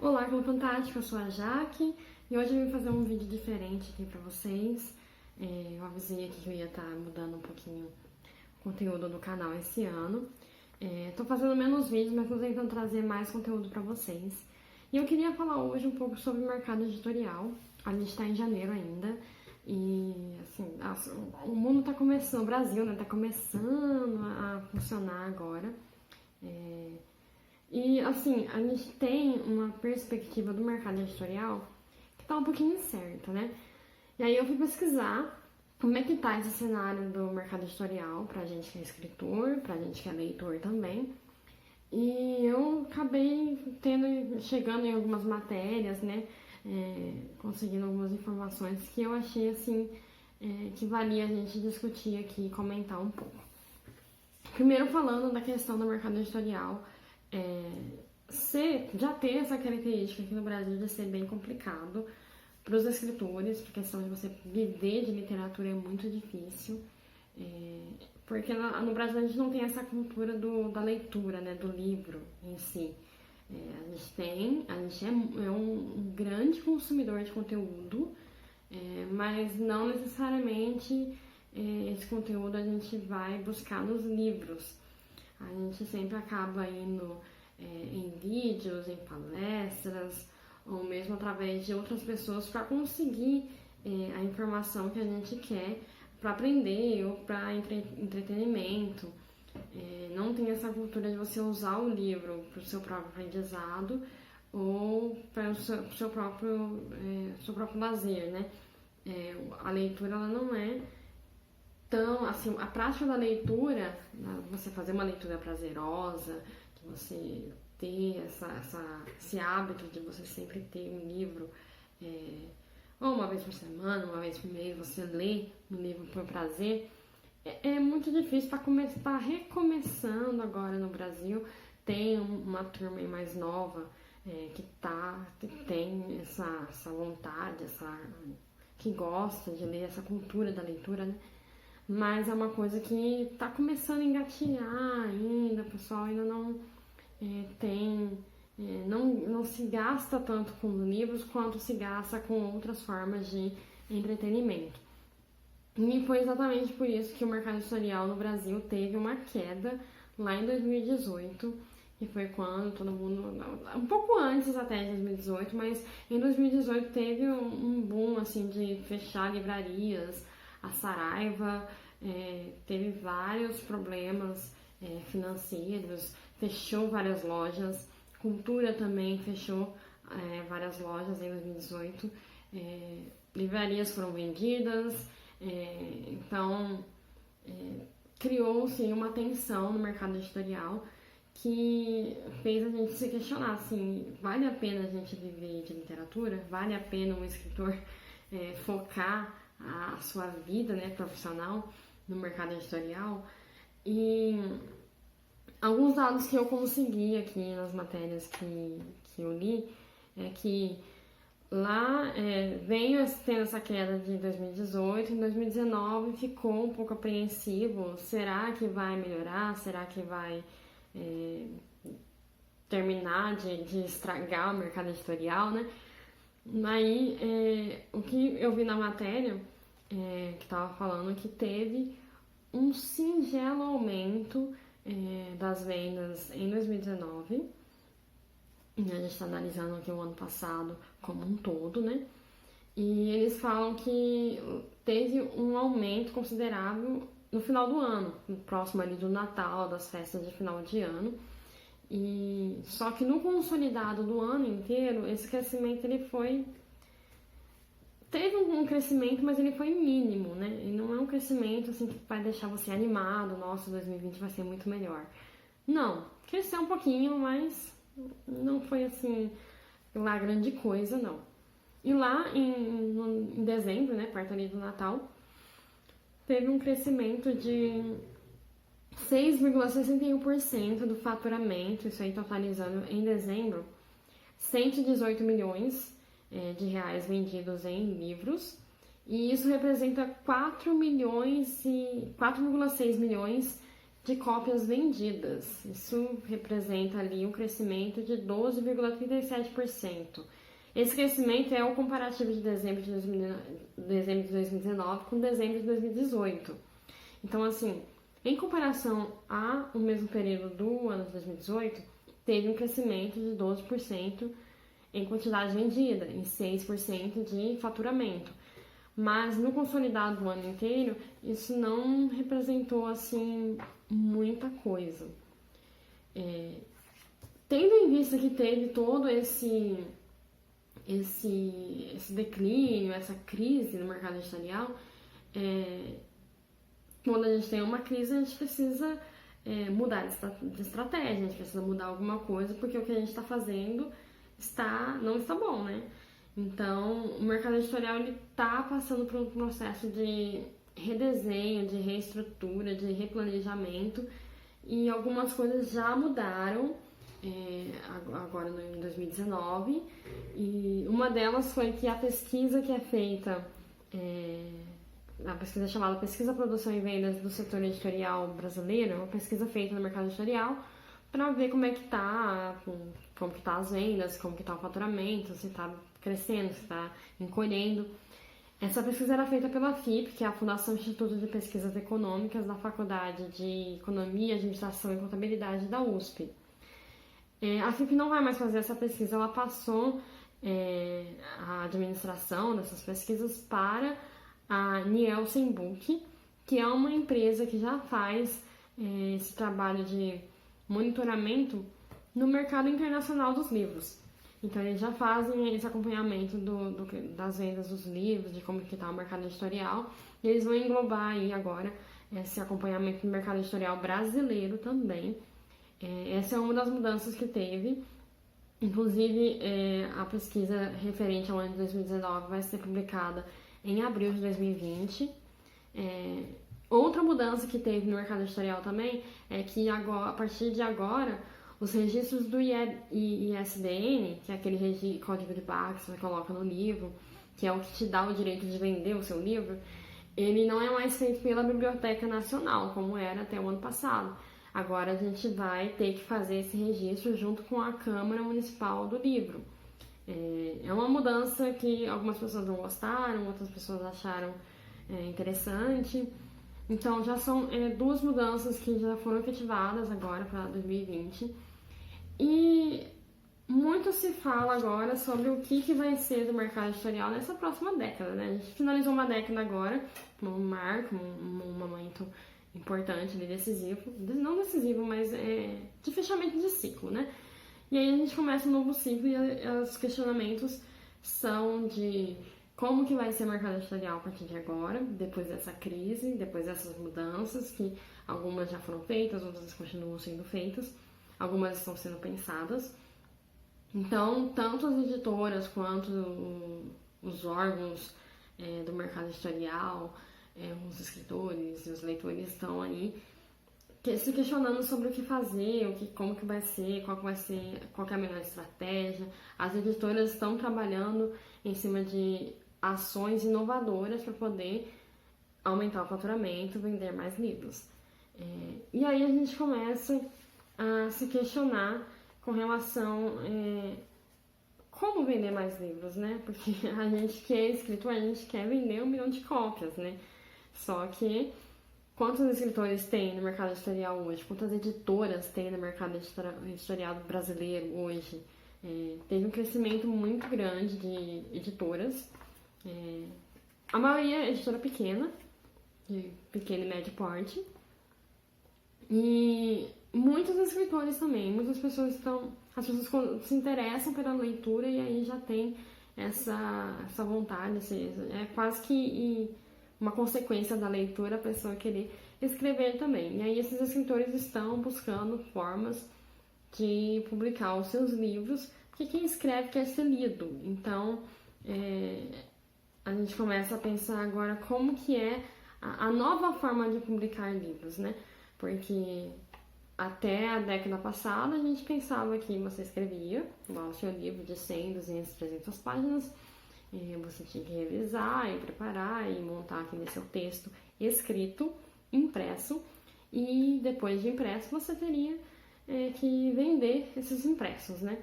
Olá, como fantástico, eu sou a Jaque e hoje eu vim fazer um vídeo diferente aqui pra vocês. Eu avisei aqui que eu ia estar mudando um pouquinho o conteúdo do canal esse ano. Tô fazendo menos vídeos, mas tô tentando trazer mais conteúdo pra vocês. E eu queria falar hoje um pouco sobre o mercado editorial. A gente tá em janeiro ainda e, assim, o mundo tá começando, o Brasil, né, tá começando a funcionar agora. E, assim, a gente tem uma perspectiva do mercado editorial que tá um pouquinho incerta, né? E aí eu fui pesquisar como é que tá esse cenário do mercado editorial pra gente que é escritor, pra gente que é leitor também. E eu acabei chegando em algumas matérias, né? Conseguindo algumas informações que eu achei, assim, que valia a gente discutir aqui e comentar um pouco. Primeiro falando da questão do mercado editorial, já tem essa característica aqui no Brasil de ser bem complicado para os escritores, porque a questão de você viver de literatura é muito difícil, porque no Brasil a gente não tem essa cultura da leitura, né, do livro em si. A gente é um grande consumidor de conteúdo, mas não necessariamente esse conteúdo a gente vai buscar nos livros. A gente sempre acaba indo em vídeos, em palestras, ou mesmo através de outras pessoas para conseguir a informação que a gente quer para aprender ou para entretenimento. Não tem essa cultura de você usar o livro para o seu próprio aprendizado ou para o seu próprio lazer, né? A leitura ela não é tão, assim, a prática da leitura, você fazer uma leitura prazerosa, de você ter esse hábito de você sempre ter um livro, ou uma vez por semana, uma vez por mês, você lê um livro por prazer, é muito difícil. Está recomeçando agora no Brasil. Tem uma turma aí mais nova que tem essa vontade, que gosta de ler, essa cultura da leitura, né? Mas é uma coisa que está começando a engatinhar ainda, o pessoal ainda não não se gasta tanto com livros quanto se gasta com outras formas de entretenimento. E foi exatamente por isso que o mercado editorial no Brasil teve uma queda lá em 2018, que foi quando todo mundo, um pouco antes até de 2018, mas em 2018 teve um boom assim de fechar livrarias. A Saraiva teve vários problemas financeiros, fechou várias lojas. Cultura também fechou várias lojas em 2018. Livrarias foram vendidas, então criou-se uma tensão no mercado editorial que fez a gente se questionar, assim, vale a pena a gente viver de literatura? Vale a pena um escritor focar a sua vida, né, profissional no mercado editorial? E alguns dados que eu consegui aqui nas matérias que eu li é que lá veio tendo essa queda de 2018, em 2019 ficou um pouco apreensivo. Será que vai melhorar? Será que vai terminar de estragar o mercado editorial, né? Aí, o que eu vi na matéria, que estava falando que teve um singelo aumento das vendas em 2019. A gente está analisando aqui o ano passado como um todo, né? E eles falam que teve um aumento considerável no final do ano, próximo ali do Natal, das festas de final de ano. E só que no consolidado do ano inteiro, esse crescimento teve um crescimento, mas ele foi mínimo, né? E não é um crescimento assim que vai deixar você animado, nossa, 2020 vai ser muito melhor. Não, cresceu um pouquinho, mas não foi assim lá grande coisa, não. E lá em dezembro, né, perto ali do Natal, teve um crescimento de 6,61% do faturamento, isso aí totalizando em dezembro, 118 milhões de reais vendidos em livros, e isso representa 4,6 milhões de cópias vendidas. Isso representa ali um crescimento de 12,37%. Esse crescimento é o comparativo de dezembro de 2019 com dezembro de 2018. Então, assim, em comparação ao mesmo período do ano de 2018, teve um crescimento de 12% em quantidade vendida, em 6% de faturamento. Mas no consolidado do ano inteiro, isso não representou, assim, muita coisa. Tendo em vista que teve todo esse declínio, essa crise no mercado editorial, quando a gente tem uma crise, a gente precisa mudar de estratégia, a gente precisa mudar alguma coisa, porque o que a gente está fazendo não está bom, né? Então, o mercado editorial está passando por um processo de redesenho, de reestrutura, de replanejamento, e algumas coisas já mudaram agora em 2019, e uma delas foi que a pesquisa que é feita, a pesquisa chamada Pesquisa, Produção e Vendas do Setor Editorial Brasileiro, é uma pesquisa feita no mercado editorial para ver como é que tá, como que tá as vendas, como que tá o faturamento, se está crescendo, se está encolhendo. Essa pesquisa era feita pela FIP, que é a Fundação Instituto de Pesquisas Econômicas da Faculdade de Economia, Administração e Contabilidade da USP. A FIP não vai mais fazer essa pesquisa, ela passou a administração dessas pesquisas para a Nielsen Book, que é uma empresa que já faz esse trabalho de monitoramento no mercado internacional dos livros. Então, eles já fazem esse acompanhamento das vendas dos livros, de como que está o mercado editorial, e eles vão englobar aí agora esse acompanhamento no mercado editorial brasileiro também. Essa é uma das mudanças que teve. Inclusive, a pesquisa referente ao ano de 2019 vai ser publicada em abril de 2020. Outra mudança que teve no mercado editorial também é que agora, a partir de agora, os registros do ISBN, que é aquele código de barra que você coloca no livro, que é o que te dá o direito de vender o seu livro, ele não é mais feito pela Biblioteca Nacional, como era até o ano passado. Agora a gente vai ter que fazer esse registro junto com a Câmara Municipal do Livro. É uma mudança que algumas pessoas não gostaram, outras pessoas acharam interessante. Então já são duas mudanças que já foram efetivadas agora para 2020. E muito se fala agora sobre o que vai ser do mercado editorial nessa próxima década, né? A gente finalizou uma década agora, um marco, um momento importante, decisivo, não decisivo, mas de fechamento de ciclo, né? E aí a gente começa um novo ciclo e os questionamentos são de como que vai ser o mercado editorial a partir de agora, depois dessa crise, depois dessas mudanças, que algumas já foram feitas, outras continuam sendo feitas, algumas estão sendo pensadas. Então, tanto as editoras quanto os órgãos do mercado editorial, os escritores e os leitores estão aí se questionando sobre o que fazer, como que vai ser, qual que é a melhor estratégia. As editoras estão trabalhando em cima de ações inovadoras para poder aumentar o faturamento, vender mais livros. E aí a gente começa a se questionar com relação como vender mais livros, né? Porque a gente que é escritor, a gente quer vender 1 milhão de cópias, né? Só que quantos escritores tem no mercado editorial hoje? Quantas editoras tem no mercado editorial brasileiro hoje? Teve um crescimento muito grande de editoras. A maioria é editora pequena, de pequeno e médio porte. E muitos escritores também. Muitas pessoas as pessoas se interessam pela leitura e aí já tem essa vontade. É quase que uma consequência da leitura a pessoa querer escrever também. E aí esses escritores estão buscando formas de publicar os seus livros, porque quem escreve quer ser lido. Então, a gente começa a pensar agora como que é a nova forma de publicar livros, né? Porque até a década passada a gente pensava que você escrevia o seu livro de 100, 200, 300 páginas, você tinha que revisar e preparar e montar aquele seu texto escrito, impresso, e depois de impresso você teria que vender esses impressos, né?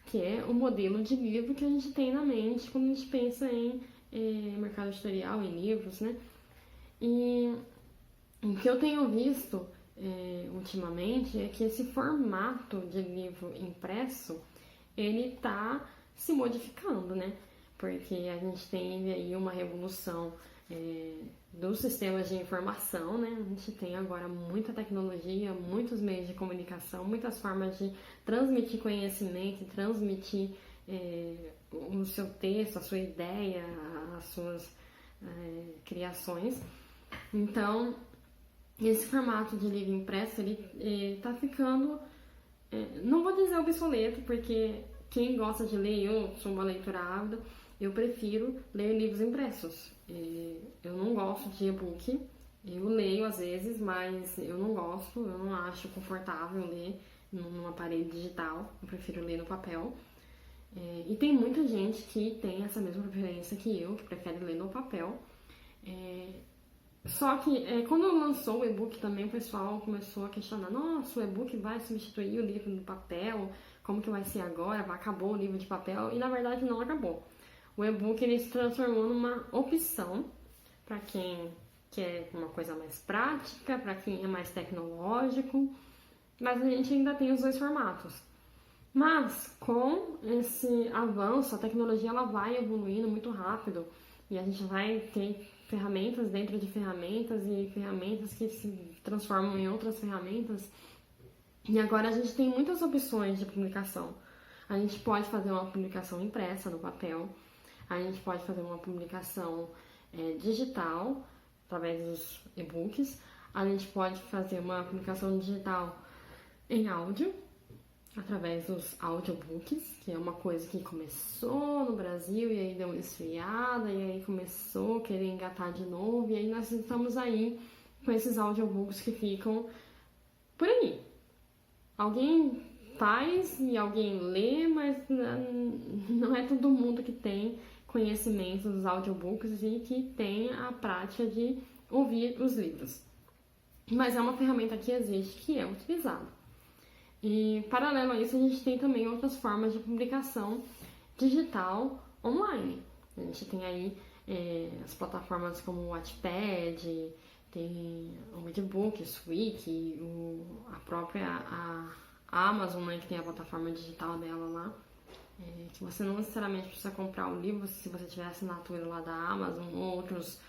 Que é o modelo de livro que a gente tem na mente quando a gente pensa em mercado editorial, em livros, né? E o que eu tenho visto ultimamente é que esse formato de livro impresso, ele está se modificando, né? Porque a gente tem aí uma revolução dos sistemas de informação, né? A gente tem agora muita tecnologia, muitos meios de comunicação, muitas formas de transmitir conhecimento, transmitir o seu texto, a sua ideia, as suas criações. Então, esse formato de livro impresso, ele tá ficando, não vou dizer obsoleto, porque quem gosta de ler, eu sou uma leitora ávida, eu prefiro ler livros impressos. Eu não gosto de e-book, eu leio às vezes, mas eu não gosto, eu não acho confortável ler num aparelho digital, eu prefiro ler no papel. E tem muita gente que tem essa mesma preferência que eu, que prefere ler no papel. Só que quando lançou o e-book também, o pessoal começou a questionar: nossa, o e-book vai substituir o livro do papel? Como que vai ser agora? Acabou o livro de papel? E na verdade não acabou. O e-book ele se transformou numa opção para quem quer uma coisa mais prática, para quem é mais tecnológico, mas a gente ainda tem os dois formatos. Mas com esse avanço, a tecnologia ela vai evoluindo muito rápido e a gente vai ter ferramentas dentro de ferramentas e ferramentas que se transformam em outras ferramentas. E agora a gente tem muitas opções de publicação. A gente pode fazer uma publicação impressa no papel, a gente pode fazer uma publicação digital através dos e-books, a gente pode fazer uma publicação digital em áudio através dos audiobooks, que é uma coisa que começou no Brasil e aí deu uma esfriada e aí começou a querer engatar de novo, e aí nós estamos aí com esses audiobooks que ficam por aí. Alguém faz e alguém lê, mas não é todo mundo que tem conhecimento dos audiobooks e que tem a prática de ouvir os livros. Mas é uma ferramenta que existe, que é utilizada. E, paralelo a isso, a gente tem também outras formas de publicação digital online. A gente tem aí as plataformas como o Wattpad, tem o Edbook, o Swik, a própria Amazon, né, que tem a plataforma digital dela lá, que você não necessariamente precisa comprar o livro se você tiver assinatura lá da Amazon ou outros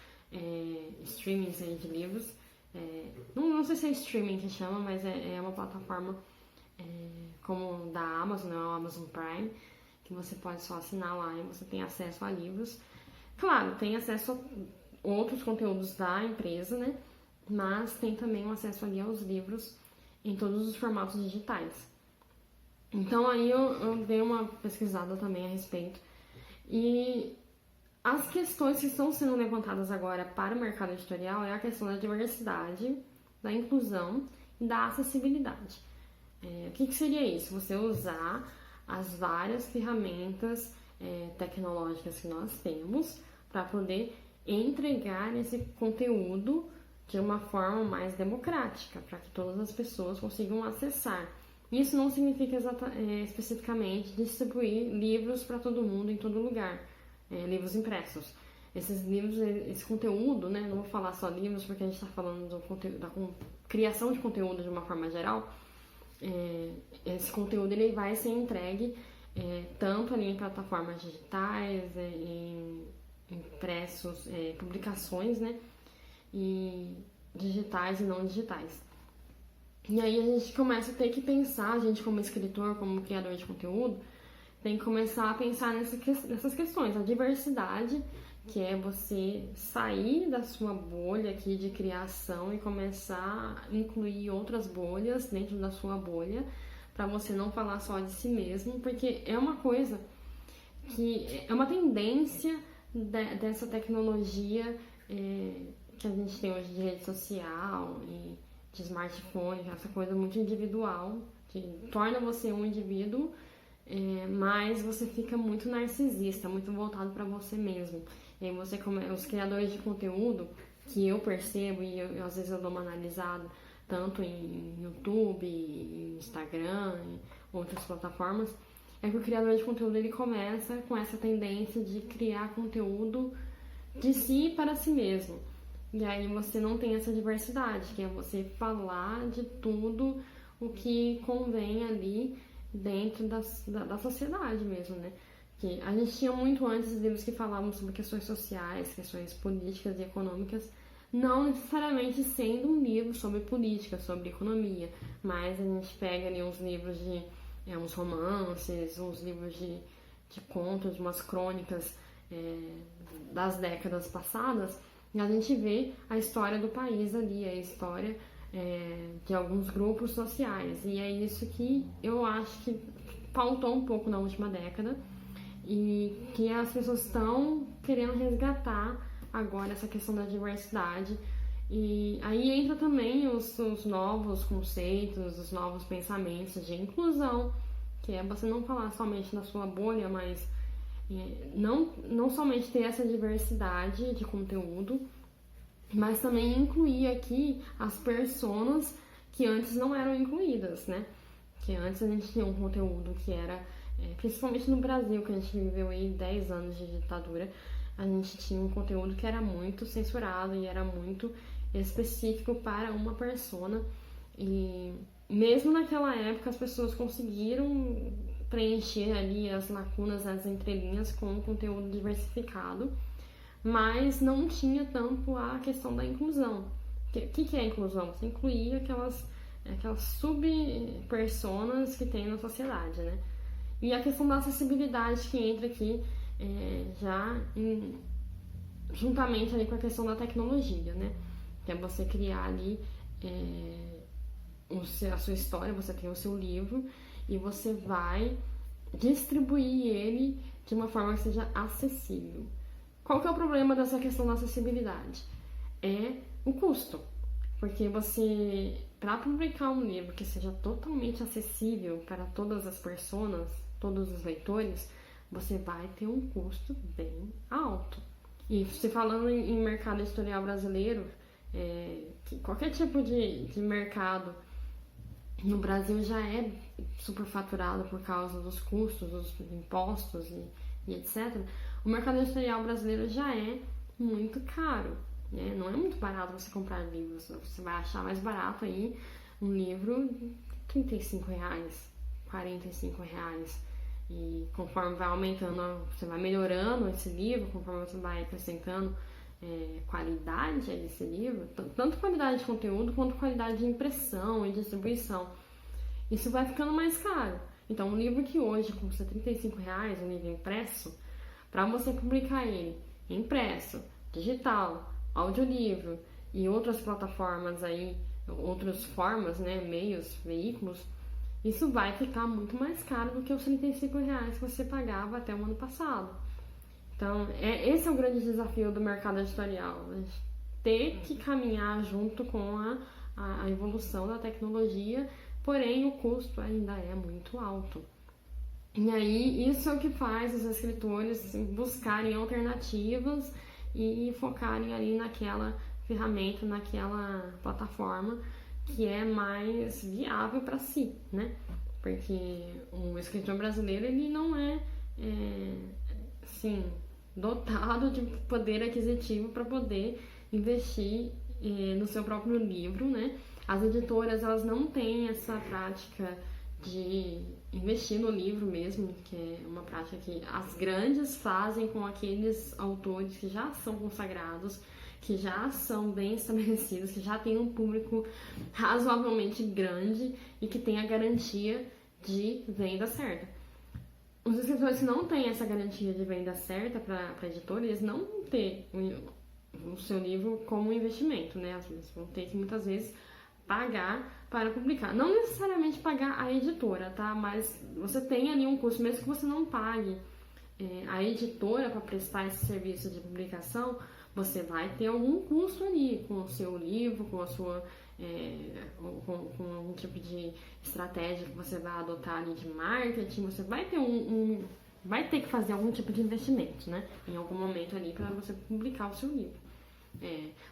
streamings aí de livros. Não sei se é streaming que chama, mas é uma plataforma como da Amazon, né, o Amazon Prime, que você pode só assinar lá e você tem acesso a livros. Claro, tem acesso a outros conteúdos da empresa, né? Mas tem também um acesso ali aos livros em todos os formatos digitais. Então aí eu dei uma pesquisada também a respeito. E as questões que estão sendo levantadas agora para o mercado editorial é a questão da diversidade, da inclusão e da acessibilidade. O que seria isso? Você usar as várias ferramentas tecnológicas que nós temos para poder entregar esse conteúdo de uma forma mais democrática, para que todas as pessoas consigam acessar. Isso não significa especificamente distribuir livros para todo mundo em todo lugar, livros impressos. Esses livros, esse conteúdo, né? Não vou falar só livros porque a gente está falando do conteúdo, da criação de conteúdo de uma forma geral. Esse conteúdo ele vai ser entregue tanto ali em plataformas digitais, em impressos, publicações, né? E digitais e não digitais. E aí a gente começa a ter que pensar, a gente como escritor, como criador de conteúdo, tem que começar a pensar nessas questões. A diversidade, que é você sair da sua bolha aqui de criação e começar a incluir outras bolhas dentro da sua bolha, para você não falar só de si mesmo, porque é uma coisa que é uma tendência dessa tecnologia que a gente tem hoje de rede social e de smartphone, essa coisa muito individual, que torna você um indivíduo, mas você fica muito narcisista, muito voltado para você mesmo. E aí os criadores de conteúdo, que eu percebo e às vezes eu dou uma analisada tanto em YouTube, em Instagram, em outras plataformas, é que o criador de conteúdo ele começa com essa tendência de criar conteúdo de si para si mesmo. E aí você não tem essa diversidade, que é você falar de tudo o que convém ali dentro da sociedade mesmo, né? Que a gente tinha muito antes livros que falavam sobre questões sociais, questões políticas e econômicas, não necessariamente sendo um livro sobre política, sobre economia, mas a gente pega ali uns livros de uns romances, uns livros de contos, umas crônicas das décadas passadas, e a gente vê a história do país ali, a história de alguns grupos sociais, e é isso que eu acho que faltou um pouco na última década e que as pessoas estão querendo resgatar agora essa questão da diversidade. E aí entra também os novos conceitos, os novos pensamentos de inclusão, que é você não falar somente na sua bolha, mas não somente ter essa diversidade de conteúdo, mas também incluir aqui as personas que antes não eram incluídas, né? Que antes a gente tinha um conteúdo que era, principalmente no Brasil, que a gente viveu aí 10 anos de ditadura, a gente tinha um conteúdo que era muito censurado e era muito específico para uma persona. E mesmo naquela época as pessoas conseguiram preencher ali as lacunas, as entrelinhas com um conteúdo diversificado, mas não tinha tanto a questão da inclusão. O que é a inclusão? Você incluir aquelas sub-personas que tem na sociedade, né? E a questão da acessibilidade que entra aqui juntamente ali com a questão da tecnologia, né? Que é você criar ali a sua história, você tem o seu livro e você vai distribuir ele de uma forma que seja acessível. Qual que é o problema dessa questão da acessibilidade? É o custo. Porque para publicar um livro que seja totalmente acessível para todas as pessoas, todos os leitores, você vai ter um custo bem alto. E se falando em mercado editorial brasileiro, qualquer tipo de mercado no Brasil já é superfaturado por causa dos custos, dos impostos e etc. O mercado editorial brasileiro já é muito caro, né? Não é muito barato você comprar livros. Você vai achar mais barato aí um livro de R$35, R$45. E conforme vai aumentando, você vai melhorando esse livro, conforme você vai acrescentando qualidade a esse livro, tanto qualidade de conteúdo quanto qualidade de impressão e distribuição. Isso vai ficando mais caro. Então, um livro que hoje custa R$35, um livro impresso, para você publicar ele impresso, digital, audiolivro e outras plataformas aí, outras formas, né, meios, veículos, isso vai ficar muito mais caro do que os R$35 que você pagava até o ano passado. Então, esse é o grande desafio do mercado editorial, né? Ter que caminhar junto com a evolução da tecnologia, porém o custo ainda é muito alto. E aí, isso é o que faz os escritores buscarem alternativas e focarem ali naquela ferramenta, naquela plataforma que é mais viável para si, né? Porque o escritor brasileiro, ele não é dotado de poder aquisitivo para poder investir no seu próprio livro, né? As editoras, elas não têm essa prática de investir no livro mesmo, que é uma prática que as grandes fazem com aqueles autores que já são consagrados, que já são bem estabelecidos, que já têm um público razoavelmente grande e que tem a garantia de venda certa. Os escritores que não têm essa garantia de venda certa para a editora, eles não vão ter o seu livro como investimento, né? Eles vão ter que muitas vezes pagar para publicar. Não necessariamente pagar a editora, tá? Mas você tem ali um custo, mesmo que você não pague a editora para prestar esse serviço de publicação, você vai ter algum custo ali com o seu livro, com a sua com algum tipo de estratégia que você vai adotar ali de marketing. Você vai ter vai ter que fazer algum tipo de investimento, né? Em algum momento ali para você publicar o seu livro.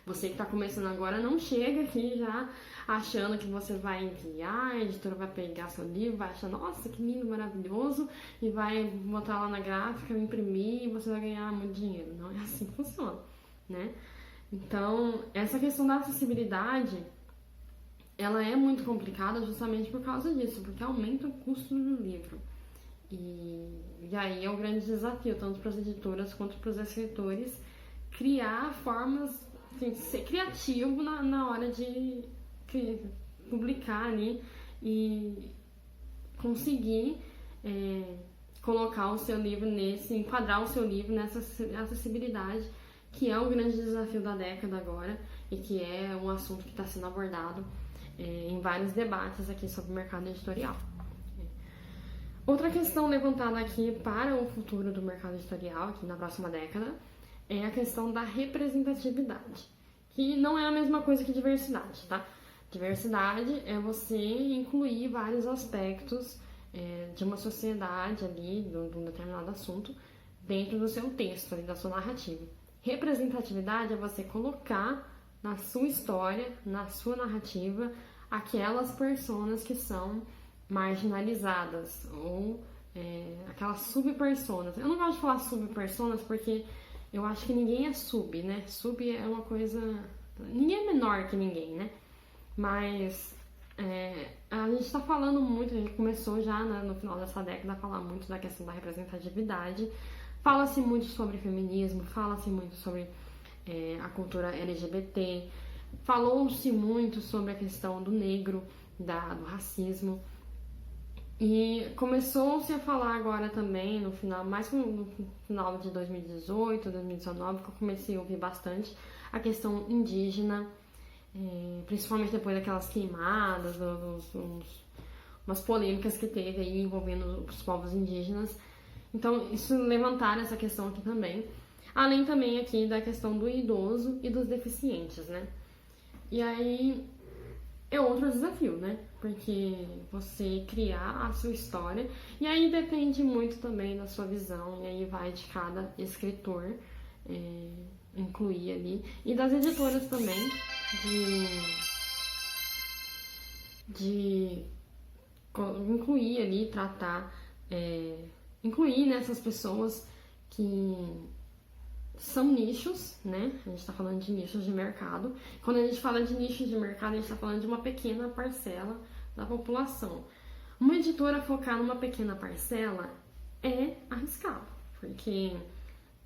Você que está começando agora, não chega aqui já achando que você vai enviar, a editora vai pegar seu livro, vai achar, nossa, que lindo, maravilhoso, e vai botar lá na gráfica, imprimir e você vai ganhar muito dinheiro. Não é assim que funciona, né? Então, essa questão da acessibilidade, ela é muito complicada justamente por causa disso, porque aumenta o custo do livro. E aí é um grande desafio, tanto para as editoras quanto para os escritores, criar formas, assim, ser criativo na hora de publicar ali e conseguir colocar o seu livro enquadrar o seu livro nessa acessibilidade, que é um grande desafio da década agora e que é um assunto que está sendo abordado em vários debates aqui sobre o mercado editorial. Outra questão levantada aqui para o futuro do mercado editorial, aqui na próxima década, é a questão da representatividade, que não é a mesma coisa que diversidade, tá? Diversidade é você incluir vários aspectos de uma sociedade ali, de um determinado assunto, dentro do seu texto, ali, da sua narrativa. Representatividade é você colocar na sua história, na sua narrativa, aquelas personas que são marginalizadas ou aquelas subpersonas. Eu não gosto de falar subpersonas porque eu acho que ninguém é sub, né? Sub é uma coisa... Ninguém é menor que ninguém, né? Mas a gente tá falando muito, a gente começou já no final dessa década a falar muito da questão da representatividade. Fala-se muito sobre feminismo, fala-se muito sobre a cultura LGBT, falou-se muito sobre a questão do negro, do racismo. E começou-se a falar agora também, no final de 2018, 2019, que eu comecei a ouvir bastante a questão indígena, principalmente depois daquelas queimadas, umas polêmicas que teve aí envolvendo os povos indígenas. Então, isso levantaram essa questão aqui também. Além também aqui da questão do idoso e dos deficientes, né? E aí é outro desafio, né? Porque você criar a sua história, e aí depende muito também da sua visão, e aí vai de cada escritor incluir ali, e das editoras também, de incluir ali, tratar, incluir nessas pessoas que são nichos, né? A gente está falando de nichos de mercado. Quando a gente fala de nichos de mercado, a gente está falando de uma pequena parcela da população. Uma editora focar numa pequena parcela é arriscado, porque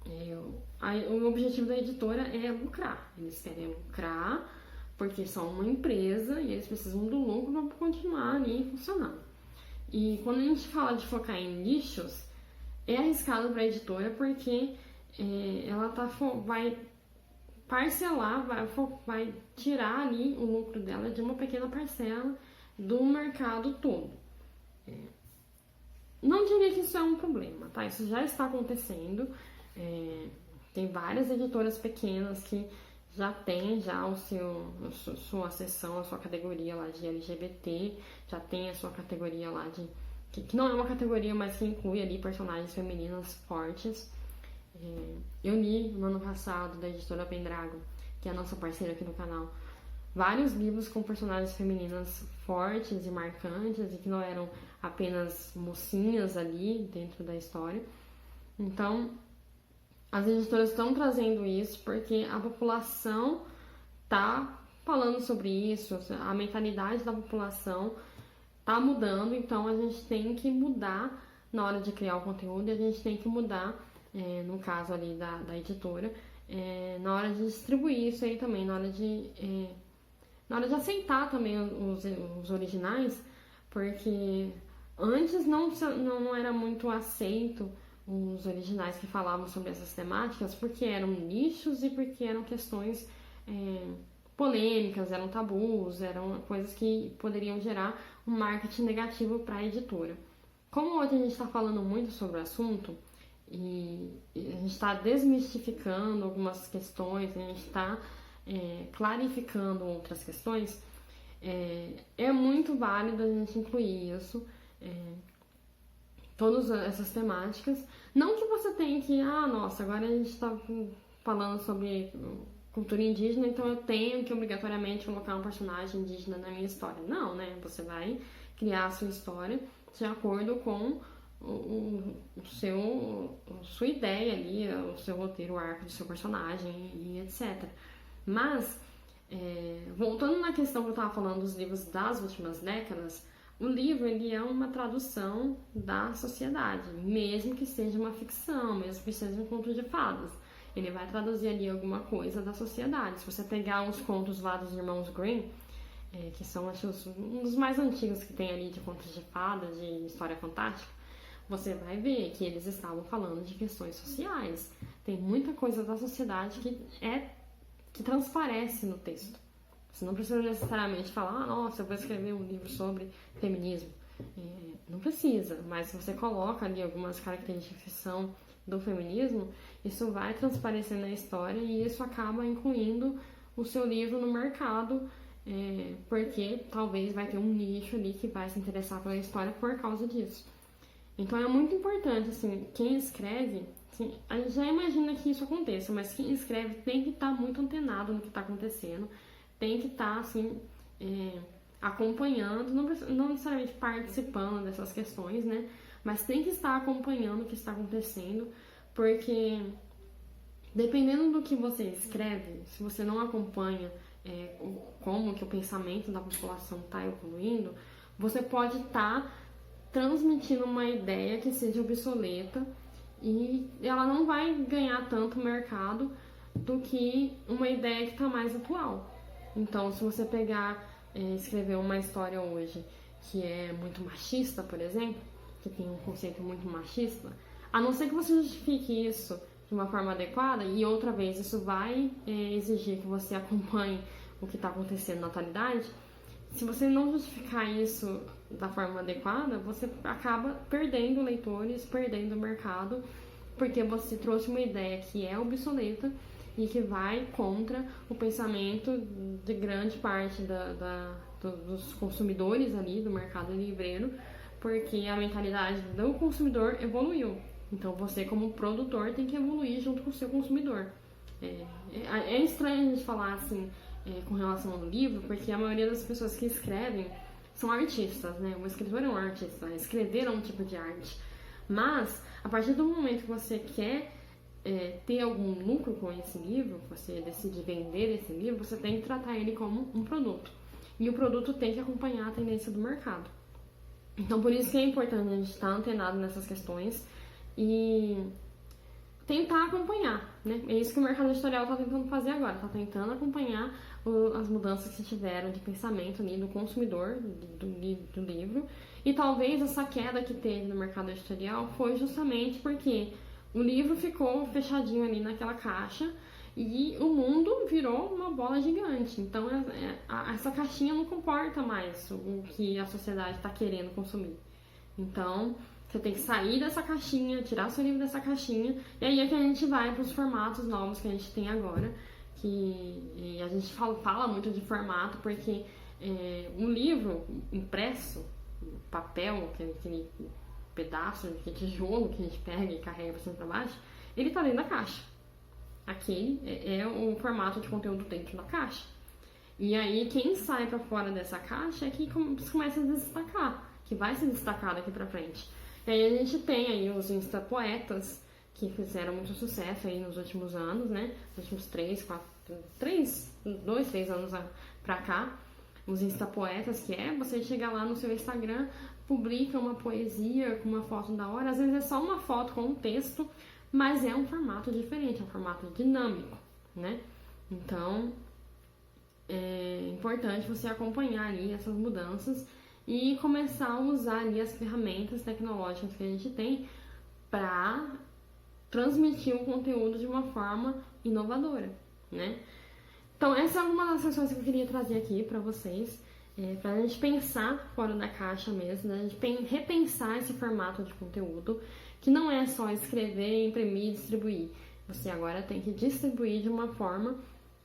o objetivo da editora é lucrar. Eles querem lucrar porque são uma empresa e eles precisam do lucro para continuar ali funcionando. E quando a gente fala de focar em nichos, é arriscado para a editora porque ela vai parcelar, vai tirar ali o lucro dela de uma pequena parcela do mercado todo. Não diria que isso é um problema, tá? Isso já está acontecendo. Tem várias editoras pequenas que já tem sua seção, a sua categoria lá de LGBT, já tem a sua categoria lá que não é uma categoria, mas que inclui ali personagens femininas fortes. Eu li no ano passado da editora Pendragon, que é a nossa parceira aqui no canal, vários livros com personagens femininas fortes e marcantes e que não eram apenas mocinhas ali dentro da história. Então, as editoras estão trazendo isso porque a população tá falando sobre isso, a mentalidade da população tá mudando, então a gente tem que mudar na hora de criar o conteúdo e a gente tem que mudar, no caso ali da editora, na hora de distribuir isso aí também, na hora de aceitar também os originais, porque antes não era muito aceito os originais que falavam sobre essas temáticas, porque eram nichos e porque eram questões polêmicas, eram tabus, eram coisas que poderiam gerar um marketing negativo para a editora. Como hoje a gente está falando muito sobre o assunto, e a gente está desmistificando algumas questões, a gente está clarificando outras questões, é muito válido a gente incluir isso, todas essas temáticas. Não que você tenha que, nossa, agora a gente está falando sobre cultura indígena, então eu tenho que obrigatoriamente colocar um personagem indígena na minha história. Não, né? Você vai criar a sua história de acordo com a sua ideia ali, o seu roteiro, o arco do seu personagem e etc. Mas, voltando na questão que eu estava falando dos livros das últimas décadas, o livro ele é uma tradução da sociedade, mesmo que seja uma ficção, mesmo que seja um conto de fadas. Ele vai traduzir ali alguma coisa da sociedade. Se você pegar os contos lá dos irmãos Grimm, que são acho, um dos mais antigos que tem ali de contos de fadas, de história fantástica, você vai ver que eles estavam falando de questões sociais. Tem muita coisa da sociedade que transparece no texto. Você não precisa necessariamente falar, nossa, eu vou escrever um livro sobre feminismo. Não precisa, mas se você coloca ali algumas características que são do feminismo, isso vai transparecer na história e isso acaba incluindo o seu livro no mercado, porque talvez vai ter um nicho ali que vai se interessar pela história por causa disso. Então é muito importante, assim, quem escreve, assim, a gente já imagina que isso aconteça, mas quem escreve tem que estar muito antenado no que está acontecendo, tem que estar, assim, acompanhando, não necessariamente participando dessas questões, né? Mas tem que estar acompanhando o que está acontecendo, porque dependendo do que você escreve, se você não acompanha como que o pensamento da população está evoluindo, você pode estar transmitindo uma ideia que seja obsoleta e ela não vai ganhar tanto mercado do que uma ideia que está mais atual. Então, se você pegar, escrever uma história hoje que é muito machista, por exemplo, que tem um conceito muito machista, a não ser que você justifique isso de uma forma adequada, e outra vez isso vai exigir que você acompanhe o que está acontecendo na atualidade, se você não justificar isso da forma adequada, você acaba perdendo leitores, perdendo o mercado, porque você trouxe uma ideia que é obsoleta e que vai contra o pensamento de grande parte dos consumidores ali do mercado livreiro, porque a mentalidade do consumidor evoluiu. Então você, como produtor, tem que evoluir junto com o seu consumidor. É estranho a gente falar assim com relação ao livro, porque a maioria das pessoas que escrevem são artistas, né? O escritor é um artista, escrever é um tipo de arte. Mas, a partir do momento que você quer ter algum lucro com esse livro, você decide vender esse livro, você tem que tratar ele como um produto. E o produto tem que acompanhar a tendência do mercado. Então, por isso que é importante a gente estar antenado nessas questões e tentar acompanhar, né? É isso que o mercado editorial está tentando fazer agora, está tentando acompanhar as mudanças que tiveram de pensamento ali do consumidor do livro, e talvez essa queda que teve no mercado editorial foi justamente porque o livro ficou fechadinho ali naquela caixa e o mundo virou uma bola gigante. Então essa caixinha não comporta mais o que a sociedade está querendo consumir. Então você tem que sair dessa caixinha, tirar seu livro dessa caixinha, e aí é que a gente vai para os formatos novos que a gente tem agora, que a gente fala muito de formato, porque um livro impresso, papel, aquele pedaço de tijolo que a gente pega e carrega para cima e para baixo, ele tá dentro da caixa. Aquele é o formato de conteúdo dentro da caixa. E aí quem sai para fora dessa caixa é que começa a se destacar, que vai se destacar daqui para frente. E aí a gente tem aí os instapoetas, que fizeram muito sucesso aí nos últimos anos, né? Nos últimos 2, 3 anos pra cá. Os instapoetas, que você chegar lá no seu Instagram, publica uma poesia com uma foto da hora. Às vezes é só uma foto com um texto, mas é um formato diferente, é um formato dinâmico, né? Então, é importante você acompanhar ali essas mudanças e começar a usar ali as ferramentas tecnológicas que a gente tem para transmitir o conteúdo de uma forma inovadora, né? Então, essa é uma das questões que eu queria trazer aqui para vocês, para a gente pensar fora da caixa mesmo, né? A gente repensar esse formato de conteúdo, que não é só escrever, imprimir e distribuir. Você agora tem que distribuir de uma forma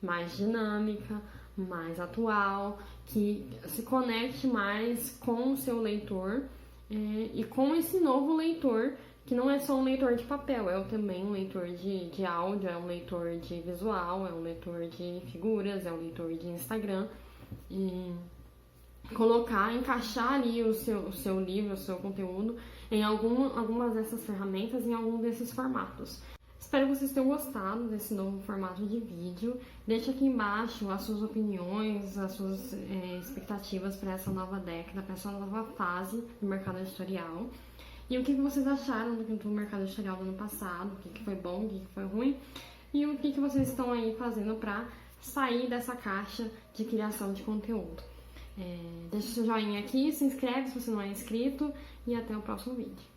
mais dinâmica, mais atual, que se conecte mais com o seu leitor e com esse novo leitor que não é só um leitor de papel, é também um leitor de áudio, é um leitor de visual, é um leitor de figuras, é um leitor de Instagram. E encaixar ali o seu livro, o seu conteúdo em algumas dessas ferramentas, em algum desses formatos. Espero que vocês tenham gostado desse novo formato de vídeo. Deixe aqui embaixo as suas opiniões, as suas expectativas para essa nova década, para essa nova fase do mercado editorial. E o que vocês acharam do mercado editorial do ano passado, o que foi bom, o que foi ruim, e o que vocês estão aí fazendo para sair dessa caixa de criação de conteúdo. Deixa o seu joinha aqui, se inscreve se você não é inscrito e até o próximo vídeo.